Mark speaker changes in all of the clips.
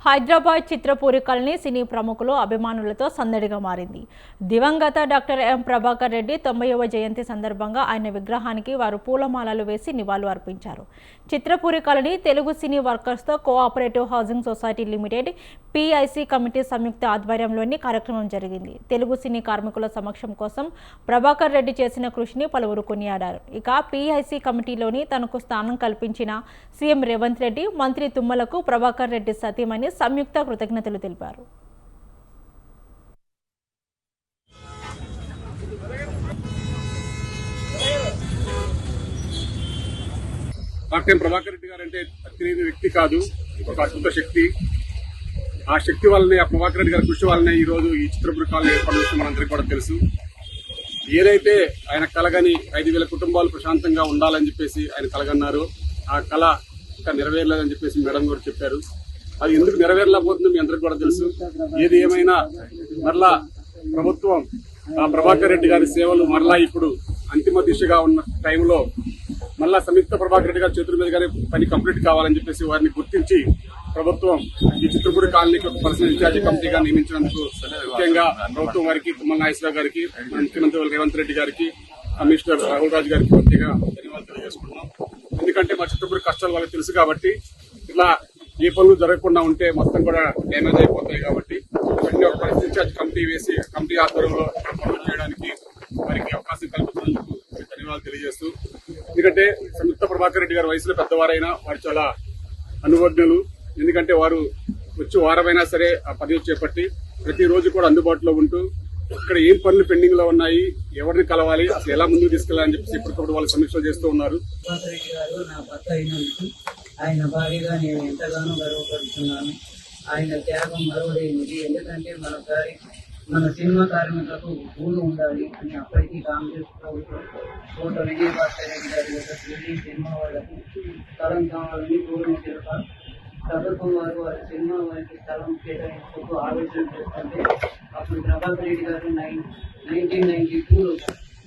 Speaker 1: Hyderabad Chitrapuri colony సినీ ప్రముఖులు అభిమానులతో సందడిగా మారింది. దివంగత డాక్టర్ ఎం ప్రభాకర్ రెడ్డి 90వ జయంతి సందర్భంగా ఆయన విగ్రహానికి వారు పూలమాలలు వేసి నివాళులు అర్పించారు. చిత్రపూరి కాలనీ తెలుగు సినీ వర్కర్స్తో cooperative housing society limited PIC committee సంయుక్త ఆధ్వర్యంలోని కార్యక్రమం జరిగింది. తెలుగు సినీ కార్మికుల సమక్షం కోసం ప్రభాకర్ రెడ్డి చేసిన కృషిని పలువురు కొనియాడారు. ఇక పిఐసి కమిటీలోని తనకు స్థానం కల్పించిన సీఎం రేవంత్ రెడ్డి, మంత్రి తుమ్మలకు ప్రభాకర్ రెడ్డి సతీమణి సంయుక్త కృతజ్ఞతలు తెలిపారు.
Speaker 2: డాక్టర్ ప్రభాకర్ రెడ్డి గారు అంటే తెలియని వ్యక్తి కాదు, ఒక అద్భుత శక్తి. ఆ శక్తి వల్లనే, ఆ ప్రభాకర్ రెడ్డి గారి కృషి వల్లనే ఈ రోజు ఈ చిత్రపూరి కాలనీ ఏర్పడిన మనందరికీ కూడా తెలుసు. ఏదైతే ఆయన కలగని 5,000 కుటుంబాలు ప్రశాంతంగా ఉండాలని చెప్పేసి ఆయన కలగన్నారు, ఆ కళ ఇంకా నెరవేరలేదని చెప్పేసి మేడం గారు చెప్పారు. అది ఎందుకు నెరవేరలేకపోతుందో మీ అందరికి కూడా తెలుసు. ఏది ఏమైనా మరలా ప్రభుత్వం ఆ ప్రభాకర్ రెడ్డి గారి సేవలు మరలా ఇప్పుడు అంతిమ దిశగా ఉన్న టైంలో మళ్ళా సంయుక్త ప్రభాకర్ రెడ్డి గారి చేతుల మీద పని కంప్లీట్ కావాలని చెప్పేసి వారిని గుర్తించి ప్రభుత్వం ఈ చిత్రపూరి కాలనీకి ఒక పర్సనల్ ఇన్ఛార్జి కమిటీగా నియమించినందుకు ముఖ్యంగా ప్రభుత్వం వారికి, తుమ్మల నాగేశ్వరరావు గారికి, ముఖ్యమంత్రి రేవంత్ రెడ్డి గారికి, కమిషనర్ రాహుల్ రాజు గారికి పూర్తిగా ధన్యవాదాలు తెలియజేసుకుంటున్నాం. ఎందుకంటే మా చిత్రపూరి కష్టాలు వాళ్ళకి తెలుసు కాబట్టి, ఇట్లా ఏ పనులు జరగకుండా ఉంటే మొత్తం కూడా డ్యామేజ్ అయిపోతాయి కాబట్టి వెంటనే ఒక పర్సనల్ ఇన్ఛార్జ్ కమిటీ వేసి కమిటీ ఆధ్వర్యంలో పనులు చేయడానికి వారికి అవకాశం కల్పించినందుకు ధన్యవాదాలు తెలియజేస్తూ, ఎందుకంటే సంయుక్త ప్రభాకర్ రెడ్డి గారి వయసులో పెద్దవారైనా వారు చాలా అనుభవజ్ఞులు. ఎందుకంటే వారు వచ్చి వారమైనా సరే ఆ పదవి చేపట్టి ప్రతిరోజు కూడా అందుబాటులో ఉంటూ ఇక్కడ ఏం పనులు పెండింగ్ లో ఉన్నాయి, ఎవరిని కలవాలి, అసలు ఎలా ముందుకు తీసుకెళ్లాలని చెప్పేసి ఇప్పటికప్పుడు వాళ్ళు సమీక్షలు చేస్తూ ఉన్నారు.
Speaker 3: ఆయన భార్యగా నేను ఎంతగానో గర్వపడుతున్నాను. ఆయన త్యాగం మరవలేనిది. ఎందుకంటే మన సినిమా కార్మికులకు ఊరు ఉండాలి అని అప్పటికీ కాంగ్రెస్ ప్రభుత్వం కోట విజయభాస్కర్ రెడ్డి గారి యొక్క సినిమా వాళ్ళకు స్థలం కావాలని కోరిన ప్రభుత్వం వారి సినిమా వారికి స్థలం కేటాయించుకు ఆలోచన చేస్తుంటే అప్పుడు ప్రభాకర్ రెడ్డి గారు 1992లో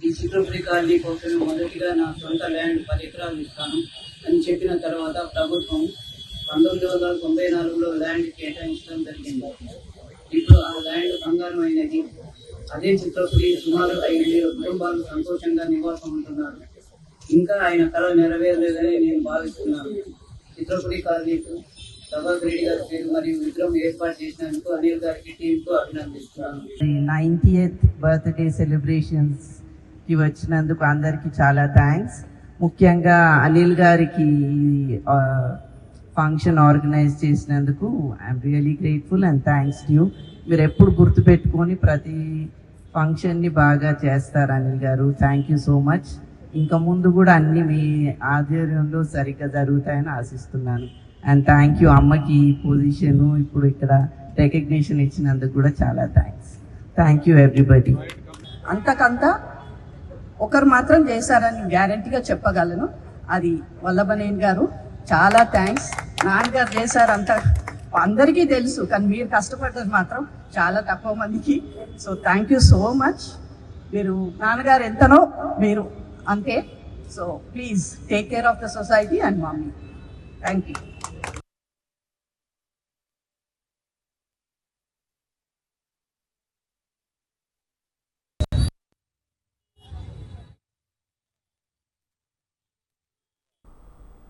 Speaker 3: ఈ చిత్రపూరి కాలనీ కోసం మొదటిగా నా సొంత ల్యాండ్ 10 ఎకరాలు ఇస్తాను అని చెప్పిన తర్వాత ప్రభుత్వం 1994లో ల్యాండ్ కేటాయించడం జరిగింది. ఇప్పుడు ఆ ల్యాండ్ బంగారమైనది. అదే చిత్రపూరి సుమారు 5,000 కుటుంబాలు సంతోషంగా నివాసం ఉంటున్నారు. ఇంకా ఆయన కళ నెరవేరలేదని నేను భావిస్తున్నాను. చిత్రపూరి కాలనీకు ప్రభాకర్ రెడ్డి గారి పేరు మరియు విగ్రహం ఏర్పాటు చేసినందుకు అనిల్ గారికి, టీంకు అభినందిస్తున్నాను.
Speaker 4: 90th బర్త్డే సెలబ్రేషన్స్ కి వచ్చినందుకు అందరికి చాలా థ్యాంక్స్. ముఖ్యంగా అనిల్ గారికి ఫంక్షన్ ఆర్గనైజ్ చేసినందుకు I'm really grateful and thanks to you. మీరు ఎప్పుడు గుర్తుపెట్టుకొని ప్రతి ఫంక్షన్ని బాగా చేస్తారు అనిల్ గారు. Thank you so much. ఇంకా ముందు కూడా అన్ని మీ ఆధ్వర్యంలో సరిగ్గా జరుగుతాయని ఆశిస్తున్నాను. అండ్ థ్యాంక్ యూ అమ్మకి పొజిషను ఇప్పుడు ఇక్కడ రికగ్నిషన్ ఇచ్చినందుకు కూడా చాలా థ్యాంక్స్. Thank you everybody.
Speaker 5: అంతకంతా ఒకరు మాత్రం చేశారని గ్యారంటీగా చెప్పగలను, అది వల్లభనేని గారు. చాలా థ్యాంక్స్. నాన్నగారు చేశారు, అంత అందరికీ తెలుసు, కానీ మీరు కష్టపడ్డది మాత్రం చాలా తక్కువ మందికి. So thank you so much. మీరు నాన్నగారు ఎంతనో మీరు అంతే. So please take care of the society and mummy. Thank you.